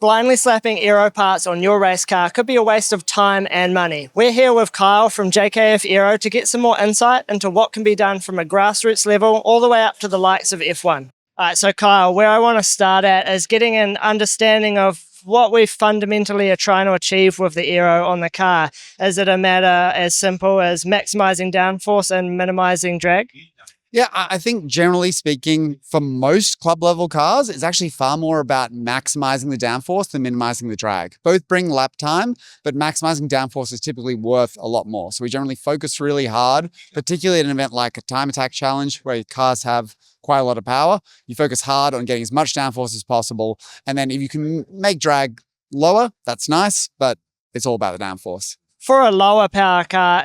Blindly slapping aero parts on your race car could be a waste of time and money. We're here with Kyle from JKF Aero to get some more insight into what can be done from a grassroots level all the way up to the likes of F1. All right, so Kyle, where I want to start at is getting an understanding of what we fundamentally are trying to achieve with the aero on the car. Is it a matter as simple as maximizing downforce and minimizing drag? Yeah, I think generally speaking, for most club level cars, it's actually far more about maximizing the downforce than minimizing the drag. Both bring lap time, but maximizing downforce is typically worth a lot more. So we generally focus really hard, particularly at an event like a time attack challenge where cars have quite a lot of power. You focus hard on getting as much downforce as possible. And then if you can make drag lower, that's nice, but it's all about the downforce. For a lower power car,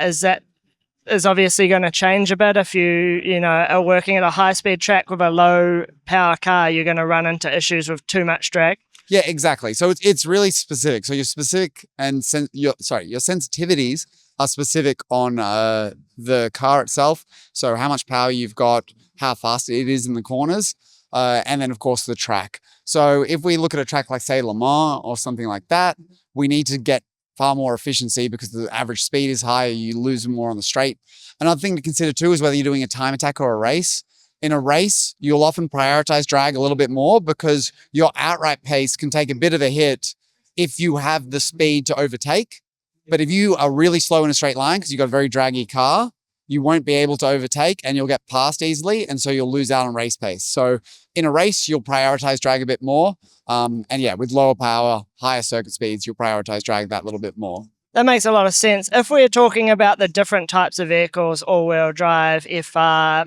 is obviously going to change a bit. If you are working at a high-speed track with a low-power car, you're going to run into issues with too much drag. Yeah, exactly. So it's really specific. So your specific and your sensitivities are specific on the car itself. So how much power you've got, how fast it is in the corners, and then of course the track. So if we look at a track like say Le Mans or something like that, we need to get far more efficiency because the average speed is higher, you lose more on the straight. Another thing to consider too is whether you're doing a time attack or a race. In a race, you'll often prioritize drag a little bit more because your outright pace can take a bit of a hit if you have the speed to overtake. But if you are really slow in a straight line because you've got a very draggy car, you won't be able to overtake and you'll get past easily. And so you'll lose out on race pace. So in a race, you'll prioritize drag a bit more. And yeah, with lower power, higher circuit speeds, you'll prioritize drag that little bit more. That makes a lot of sense. If we're talking about the different types of vehicles, all-wheel drive, FR,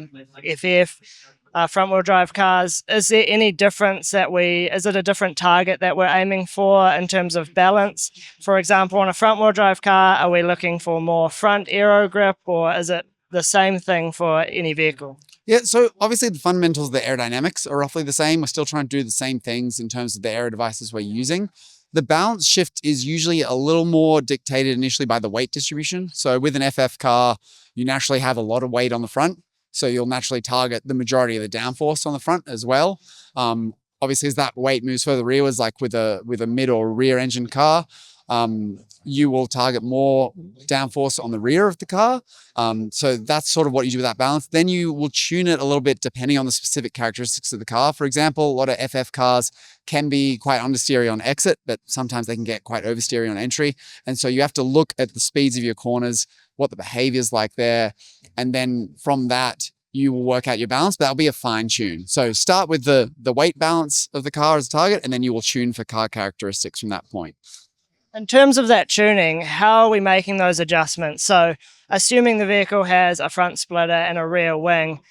FF, front-wheel drive cars, is there any difference is it a different target that we're aiming for in terms of balance? For example, on a front-wheel drive car, are we looking for more front aero grip, or is it the same thing for any vehicle? Yeah, so obviously the fundamentals of the aerodynamics are roughly the same. We're still trying to do the same things in terms of the aero devices we're using. The balance shift is usually a little more dictated initially by the weight distribution. So with an FF car, you naturally have a lot of weight on the front. So you'll naturally target the majority of the downforce on the front as well. Obviously, as that weight moves further rearwards, like with a mid or rear engine car, you will target more downforce on the rear of the car. So that's sort of what you do with that balance. Then you will tune it a little bit depending on the specific characteristics of the car. For example, a lot of FF cars can be quite understeery on exit, but sometimes they can get quite oversteery on entry. And so you have to look at the speeds of your corners, what the behavior is like there. And then from that, you will work out your balance, but that'll be a fine tune. So start with the weight balance of the car as a target, and then you will tune for car characteristics from that point. In terms of that tuning, how are we making those adjustments? So assuming the vehicle has a front splitter and a rear wing,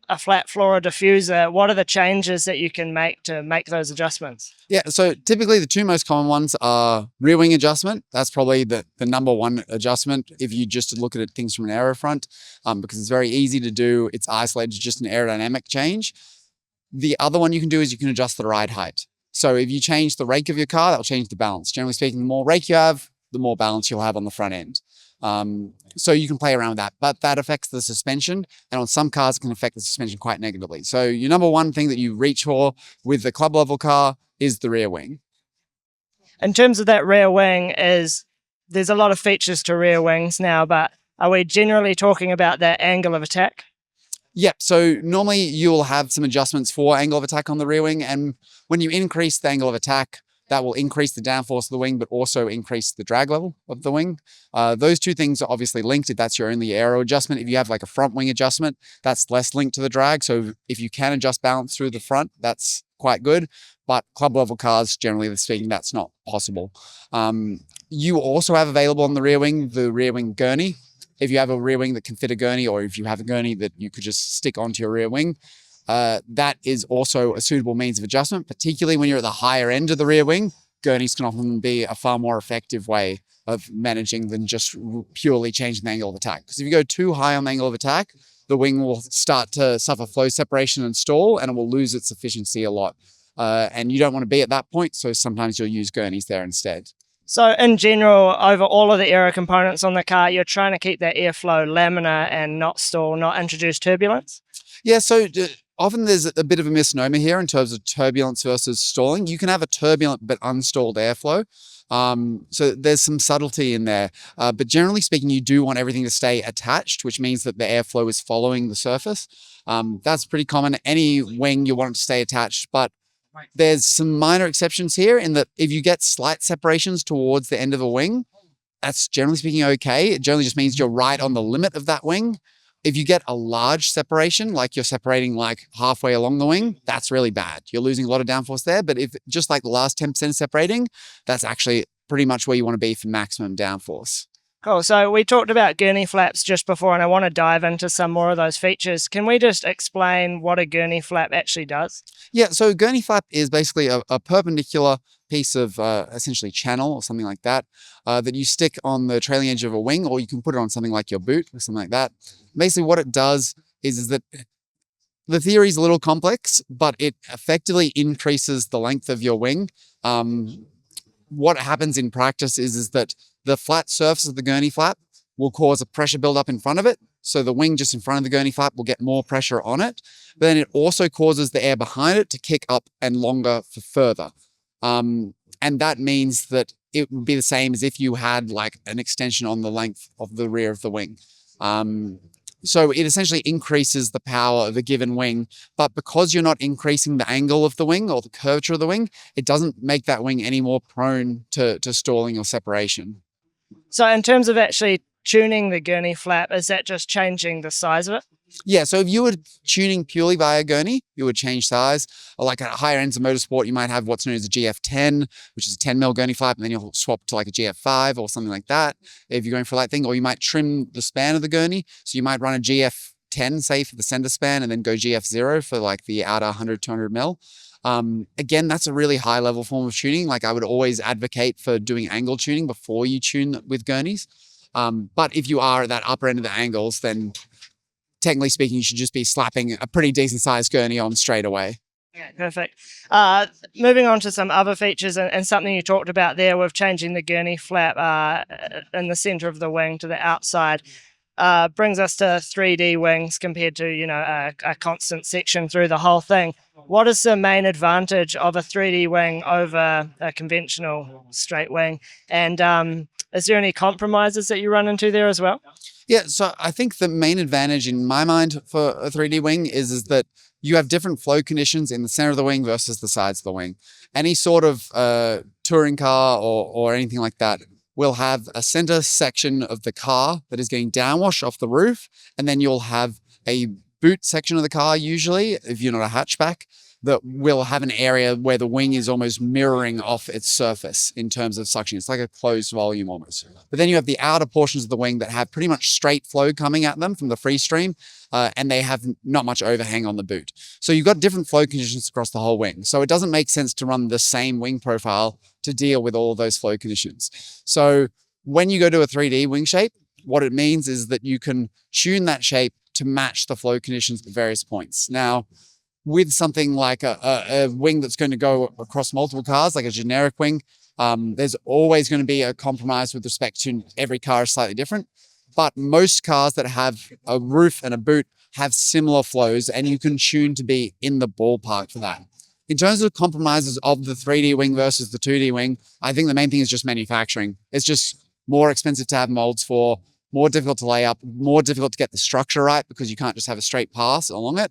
a flat floor or diffuser, what are the changes that you can make to make those adjustments? Yeah, so typically the two most common ones are rear wing adjustment. That's probably the number one adjustment if you just look at it, things from an aero front, because it's very easy to do. It's isolated to just an aerodynamic change. The other one you can do is you can adjust the ride height. So if you change the rake of your car, that'll change the balance. Generally speaking, the more rake you have, the more balance you'll have on the front end. So you can play around with that, but that affects the suspension. And on some cars, it can affect the suspension quite negatively. So your number one thing that you reach for with the club level car is the rear wing. In terms of that rear wing, there's a lot of features to rear wings now, but are we generally talking about that angle of attack? Yeah, so normally you'll have some adjustments for angle of attack on the rear wing. And when you increase the angle of attack, that will increase the downforce of the wing, but also increase the drag level of the wing. Those two things are obviously linked if that's your only aero adjustment. If you have like a front wing adjustment, that's less linked to the drag. So if you can adjust balance through the front, that's quite good. But club level cars, generally speaking, that's not possible. You also have available on the rear wing Gurney. If you have a rear wing that can fit a Gurney, or if you have a Gurney that you could just stick onto your rear wing, that is also a suitable means of adjustment, particularly when you're at the higher end of the rear wing. Gurneys can often be a far more effective way of managing than just purely changing the angle of attack. Because if you go too high on the angle of attack, the wing will start to suffer flow separation and stall, and it will lose its efficiency a lot. And you don't want to be at that point, so sometimes you'll use Gurneys there instead. So in general, over all of the aero components on the car, you're trying to keep that airflow laminar and not stall, not introduce turbulence? Yeah, so often there's a bit of a misnomer here in terms of turbulence versus stalling. You can have a turbulent but unstalled airflow. So there's some subtlety in there. But generally speaking, you do want everything to stay attached, which means that the airflow is following the surface. That's pretty common. Any wing, you want it to stay attached, but there's some minor exceptions here in that if you get slight separations towards the end of a wing, that's generally speaking okay. It generally just means you're right on the limit of that wing. If you get a large separation, like you're separating like halfway along the wing, that's really bad. You're losing a lot of downforce there. But if just like the last 10% is separating, that's actually pretty much where you want to be for maximum downforce. Cool. So we talked about Gurney flaps just before, and I want to dive into some more of those features. Can we just explain what a Gurney flap actually does? Yeah, so Gurney flap is basically a perpendicular piece of essentially channel or something like that that you stick on the trailing edge of a wing, or you can put it on something like your boot or something like that. Basically what it does is that the theory is a little complex, but it effectively increases the length of your wing. What happens in practice is that the flat surface of the Gurney flap will cause a pressure buildup in front of it. So the wing just in front of the Gurney flap will get more pressure on it. But then it also causes the air behind it to kick up and longer for further. And that means that it would be the same as if you had like an extension on the length of the rear of the wing. So it essentially increases the power of a given wing, but because you're not increasing the angle of the wing or the curvature of the wing, it doesn't make that wing any more prone to stalling or separation. So in terms of actually tuning the Gurney flap, is that just changing the size of it? Yeah, so if you were tuning purely via Gurney, you would change size. Or like at higher ends of motorsport, you might have what's known as a GF10, which is a 10 mil Gurney flap, and then you'll swap to like a GF5 or something like that if you're going for a light thing. Or you might trim the span of the Gurney. So you might run a GF10, say, for the center span, and then go GF0 for like the outer 100, 200 mil. Again, that's a really high level form of tuning. Like I would always advocate for doing angle tuning before you tune with Gurneys. But if you are at that upper end of the angles, then technically speaking, you should just be slapping a pretty decent sized Gurney on straight away. Yeah, perfect. Moving on to some other features and something you talked about there with changing the Gurney flap in the center of the wing to the outside. Brings us to 3D wings compared to, a constant section through the whole thing. What is the main advantage of a 3D wing over a conventional straight wing? And is there any compromises that you run into there as well? Yeah, so I think the main advantage in my mind for a 3D wing is that you have different flow conditions in the center of the wing versus the sides of the wing. Any sort of touring car or anything like that will have a center section of the car that is getting downwash off the roof, and then you'll have a boot section of the car, usually, if you're not a hatchback, that will have an area where the wing is almost mirroring off its surface in terms of suction. It's like a closed volume almost. But then you have the outer portions of the wing that have pretty much straight flow coming at them from the free stream, and they have not much overhang on the boot. So you've got different flow conditions across the whole wing. So it doesn't make sense to run the same wing profile to deal with all of those flow conditions. So when you go to a 3D wing shape, what it means is that you can tune that shape to match the flow conditions at various points. Now, with something like a wing that's going to go across multiple cars, like a generic wing, there's always going to be a compromise with respect to every car is slightly different. But most cars that have a roof and a boot have similar flows, and you can tune to be in the ballpark for that. In terms of compromises of the 3D wing versus the 2D wing, I think the main thing is just manufacturing. It's just more expensive to have molds for, more difficult to lay up, more difficult to get the structure right because you can't just have a straight pass along it.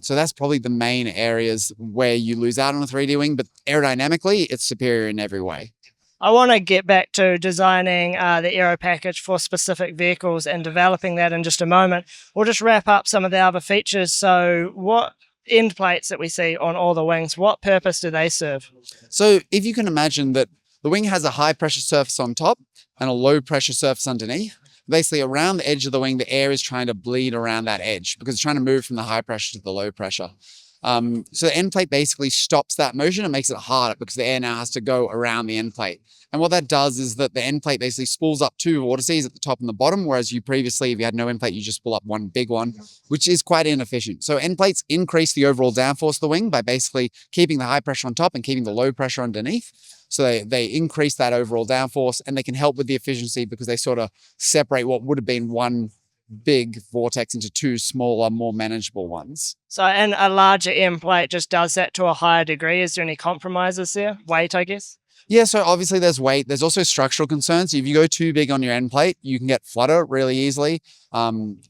So that's probably the main areas where you lose out on a 3D wing, but aerodynamically, it's superior in every way. I want to get back to designing the aero package for specific vehicles and developing that in just a moment. We'll just wrap up some of the other features. So what end plates that we see on all the wings, what purpose do they serve? So if you can imagine that the wing has a high pressure surface on top and a low pressure surface underneath, basically around the edge of the wing, the air is trying to bleed around that edge because it's trying to move from the high pressure to the low pressure. So the end plate basically stops that motion and makes it harder because the air now has to go around the end plate. And what that does is that the end plate basically spools up two vortices at the top and the bottom, whereas you previously, if you had no end plate, you just spool up one big one, which is quite inefficient. So end plates increase the overall downforce of the wing by basically keeping the high pressure on top and keeping the low pressure underneath. So they increase that overall downforce, and they can help with the efficiency because they sort of separate what would have been one big vortex into two smaller, more manageable ones. So, and a larger end plate just does that to a higher degree. Is there any compromises there? Weight, I guess? Yeah, so obviously there's weight. There's also structural concerns. If you go too big on your end plate, you can get flutter really easily,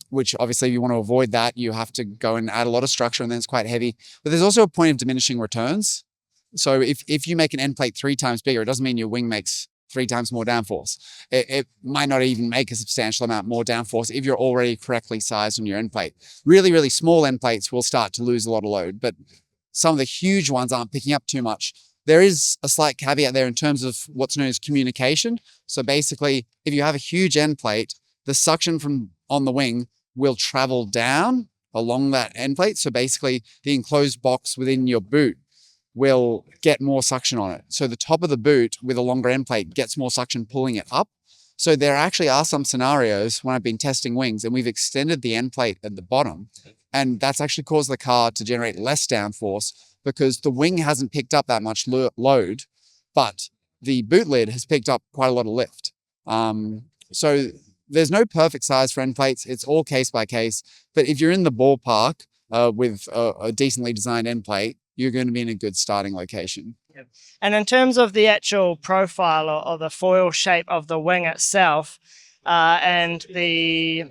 which obviously if you want to avoid that, you have to go and add a lot of structure and then it's quite heavy. But there's also a point of diminishing returns. So if you make an end plate 3 times bigger, it doesn't mean your wing makes 3 times more downforce. It might not even make a substantial amount more downforce if you're already correctly sized on your end plate. Really, really small end plates will start to lose a lot of load, but some of the huge ones aren't picking up too much. There is a slight caveat there in terms of what's known as communication. So basically, if you have a huge end plate, the suction from on the wing will travel down along that end plate. So basically, the enclosed box within your boot will get more suction on it. So the top of the boot with a longer end plate gets more suction pulling it up. So there actually are some scenarios when I've been testing wings and we've extended the end plate at the bottom, and that's actually caused the car to generate less downforce because the wing hasn't picked up that much load, but the boot lid has picked up quite a lot of lift. So there's no perfect size for end plates. It's all case by case. But if you're in the ballpark with a decently designed end plate, you're going to be in a good starting location. Yep. And in terms of the actual profile or the foil shape of the wing itself, and the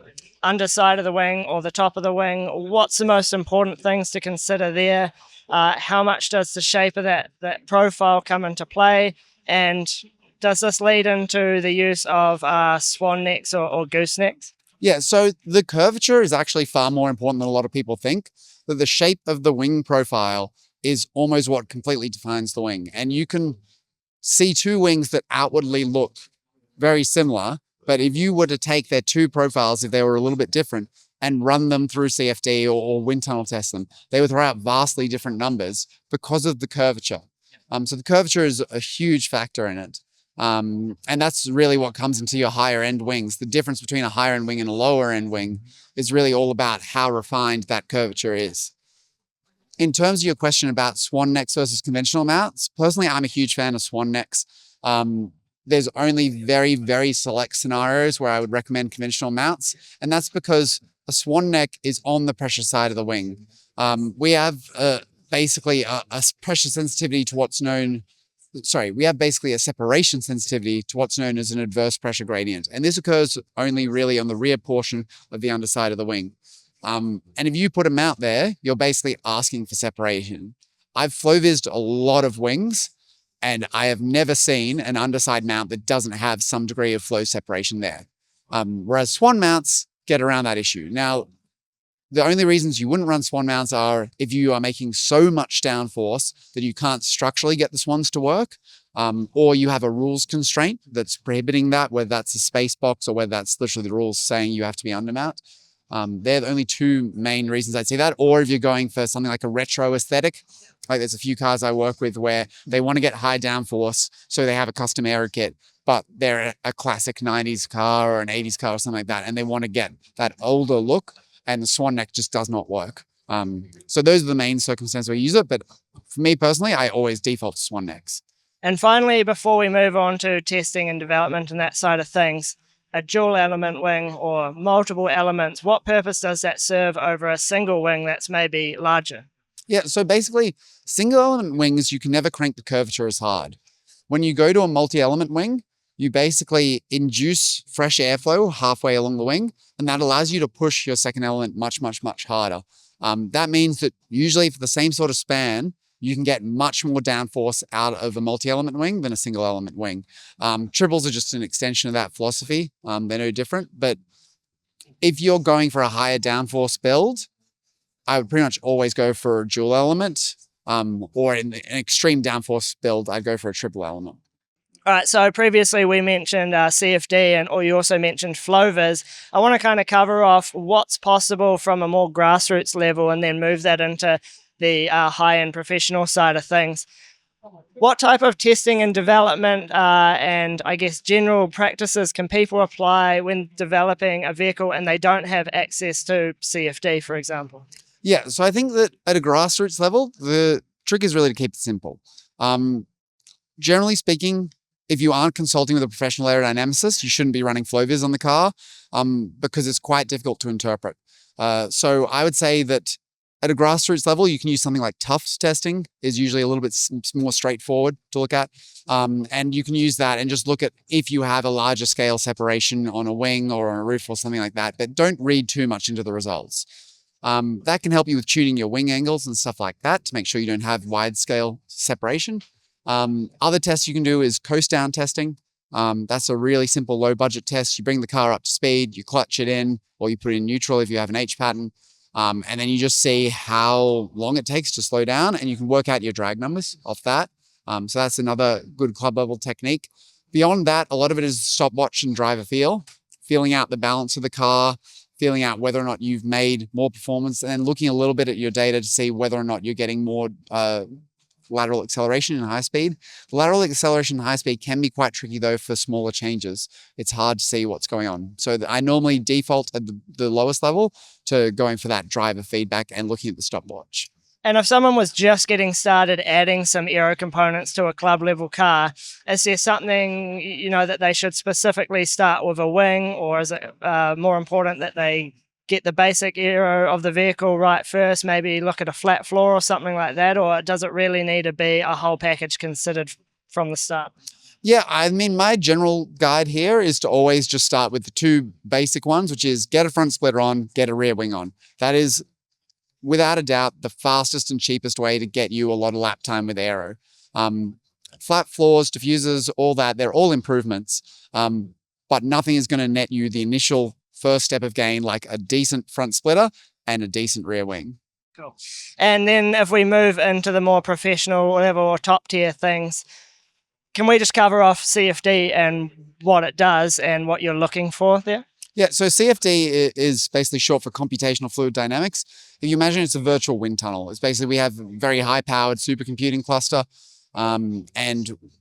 underside of the wing or the top of the wing, what's the most important things to consider there? How much does the shape of that profile come into play? And does this lead into the use of swan necks or goosenecks? Yeah, so the curvature is actually far more important than a lot of people think. That the shape of the wing profile is almost what completely defines the wing. And you can see two wings that outwardly look very similar, but if you were to take their two profiles, if they were a little bit different, and run them through CFD or wind tunnel test them, they would throw out vastly different numbers because of the curvature. So the curvature is a huge factor in it. And that's really what comes into your higher end wings. The difference between a higher end wing and a lower end wing is really all about how refined that curvature is. In terms of your question about swan necks versus conventional mounts, personally, I'm a huge fan of swan necks. There's only very, very select scenarios where I would recommend conventional mounts, and that's because a swan neck is on the pressure side of the wing. We have basically a pressure sensitivity to what's known, we have basically a separation sensitivity to what's known as an adverse pressure gradient. And this occurs only really on the rear portion of the underside of the wing. And if you put a mount there, you're basically asking for separation. I've flow-vised a lot of wings, and I have never seen an underside mount that doesn't have some degree of flow separation there. Whereas swan mounts get around that issue. Now, the only reasons you wouldn't run swan mounts are if you are making so much downforce that you can't structurally get the swans to work, or you have a rules constraint that's prohibiting that, whether that's a space box or whether that's literally the rules saying you have to be undermount. They're the only two main reasons I'd say that. Or if you're going for something like a retro aesthetic, like there's a few cars I work with where they want to get high downforce, so they have a custom aero kit, but they're a classic 90s car or an 80s car or something like that, and they want to get that older look, and the swan neck just does not work. So those are the main circumstances where you use it, but for me personally, I always default to swan necks. And finally, before we move on to testing and development and that side of things, a dual element wing or multiple elements, what purpose does that serve over a single wing that's maybe larger? Yeah, so basically, single element wings, you can never crank the curvature as hard. When you go to a multi-element wing, you basically induce fresh airflow halfway along the wing, and that allows you to push your second element much, much, much harder. That means that usually for the same sort of span, you can get much more downforce out of a multi-element wing than a single element wing. Triples are just an extension of that philosophy. They're no different, but if you're going for a higher downforce build, I would pretty much always go for a dual element, or in an extreme downforce build, I'd go for a triple element. All right, so previously we mentioned CFD or you also mentioned Flow-vis. I want to kind of cover off what's possible from a more grassroots level and then move that into the high-end professional side of things. What type of testing and development and I guess general practices can people apply when developing a vehicle and they don't have access to CFD, for example? Yeah, so I think that at a grassroots level, the trick is really to keep it simple. Generally speaking, if you aren't consulting with a professional aerodynamicist, you shouldn't be running Flow-vis on the car because it's quite difficult to interpret. So I would say that at a grassroots level, you can use something like Tuft testing is usually a little bit more straightforward to look at. And you can use that and just look at if you have a larger scale separation on a wing or on a roof or something like that, but don't read too much into the results. That can help you with tuning your wing angles and stuff like that to make sure you don't have wide scale separation. Other tests you can do is coast down testing. That's a really simple low budget test. You bring the car up to speed, you clutch it in, or you put it in neutral if you have an H pattern. And then you just see how long it takes to slow down, and you can work out your drag numbers off that. So that's another good club level technique. Beyond that, a lot of it is stopwatch and driver feel, feeling out the balance of the car, feeling out whether or not you've made more performance, and then looking a little bit at your data to see whether or not you're getting more lateral acceleration in high speed. The lateral acceleration in high speed can be quite tricky though for smaller changes. It's hard to see what's going on. So I normally default at the lowest level to going for that driver feedback and looking at the stopwatch. And if someone was just getting started adding some aero components to a club level car, is there something, you know, that they should specifically start with a wing, or is it more important that they get the basic aero of the vehicle right first, maybe look at a flat floor or something like that, or does it really need to be a whole package considered from the start? Yeah, I mean, my general guide here is to always just start with the two basic ones, which is get a front splitter on, get a rear wing on. That is, without a doubt, the fastest and cheapest way to get you a lot of lap time with aero. Flat floors, diffusers, all that, they're all improvements, but nothing is going to net you the initial first step of gain like a decent front splitter and a decent rear wing. Cool. And then if we move into the more professional level or top tier things, can we just cover off CFD and what it does and what you're looking for there? Yeah, so CFD is basically short for computational fluid dynamics. If you imagine it's a virtual wind tunnel, it's basically we have a very high powered supercomputing cluster, and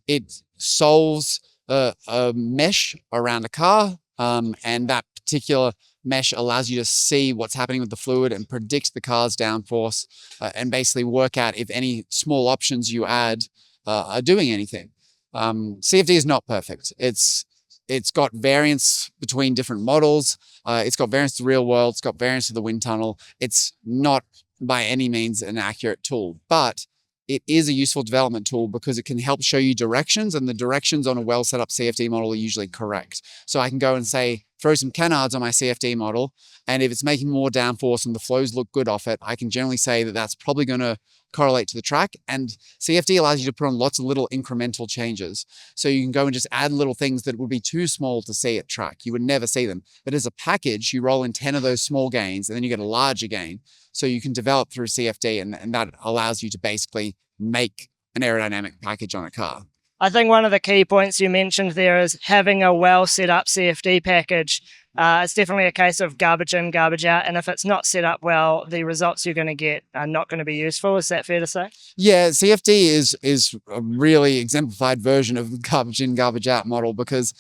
it solves a mesh around a car, and that particular mesh allows you to see what's happening with the fluid and predict the car's downforce, and basically work out if any small options you add are doing anything. CFD is not perfect. It's got variance between different models. It's got variance to the real world. It's got variance to the wind tunnel. It's not by any means an accurate tool, but it is a useful development tool because it can help show you directions, and the directions on a well set up CFD model are usually correct. So I can go and say, throw some canards on my CFD model, and if it's making more downforce and the flows look good off it, I can generally say that that's probably going to correlate to the track. And CFD allows you to put on lots of little incremental changes. So you can go and just add little things that would be too small to see at track. You would never see them. But as a package, you roll in 10 of those small gains and then you get a larger gain. So you can develop through CFD, and that allows you to basically make an aerodynamic package on a car. I think one of the key points you mentioned there is having a well set up CFD package. It's definitely a case of garbage in, garbage out. And if it's not set up well, the results you're going to get are not going to be useful. Is that fair to say? Yeah, CFD is a really exemplified version of the garbage in, garbage out model because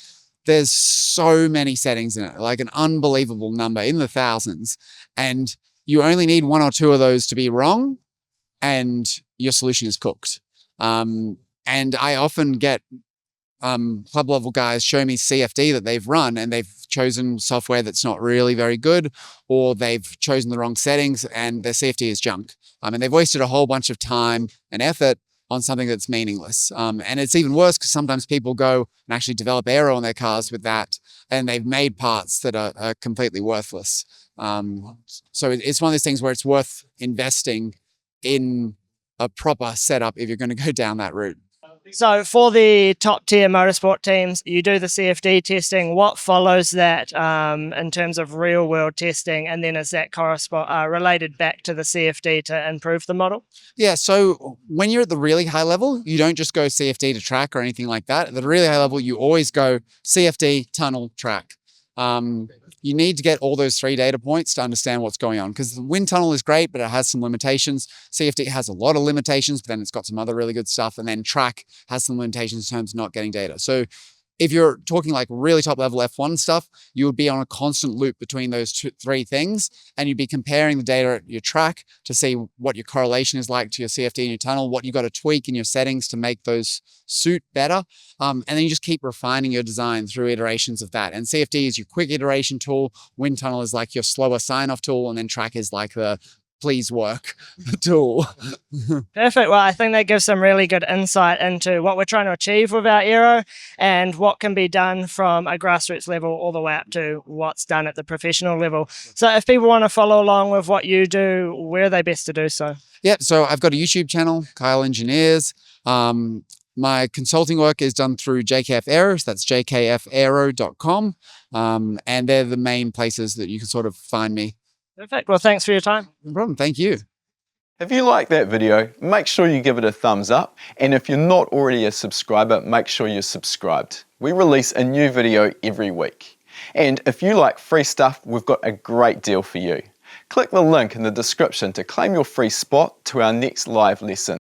there's so many settings in it, like an unbelievable number in the thousands. And you only need one or two of those to be wrong, and your solution is cooked. And I often get club level guys show me CFD that they've run and they've chosen software that's not really very good, or they've chosen the wrong settings and their CFD is junk. And they've wasted a whole bunch of time and effort on something that's meaningless. And it's even worse because sometimes people go and actually develop aero on their cars with that, and they've made parts that are completely worthless. So it's one of those things where it's worth investing in a proper setup if you're going to go down that route. So for the top tier motorsport teams, you do the CFD testing. What follows that in terms of real world testing? And then is that related back to the CFD to improve the model? Yeah, so when you're at the really high level, you don't just go CFD to track or anything like that. At the really high level, you always go CFD, tunnel, track. You need to get all those three data points to understand what's going on, because the wind tunnel is great, but it has some limitations. CFD has a lot of limitations, but then it's got some other really good stuff. And then track has some limitations in terms of not getting data. So If you're talking like really top level F1 stuff, you would be on a constant loop between those three things, and you'd be comparing the data at your track to see what your correlation is like to your CFD and your tunnel, what you've got to tweak in your settings to make those suit better. And then you just keep refining your design through iterations of that. And CFD is your quick iteration tool, wind tunnel is like your slower sign-off tool, and then track is like the please work tool. Perfect. Well, I think that gives some really good insight into what we're trying to achieve with our aero and what can be done from a grassroots level all the way up to what's done at the professional level. So if people want to follow along with what you do, where are they best to do so? Yeah, so I've got a YouTube channel, Kyle Engineers. My consulting work is done through JKF Aero, so that's jkfaero.com. And they're the main places that you can sort of find me. Perfect. Well, thanks for your time. No problem. Thank you. If you like that video, make sure you give it a thumbs up. And if you're not already a subscriber, make sure you're subscribed. We release a new video every week. And if you like free stuff, we've got a great deal for you. Click the link in the description to claim your free spot to our next live lesson.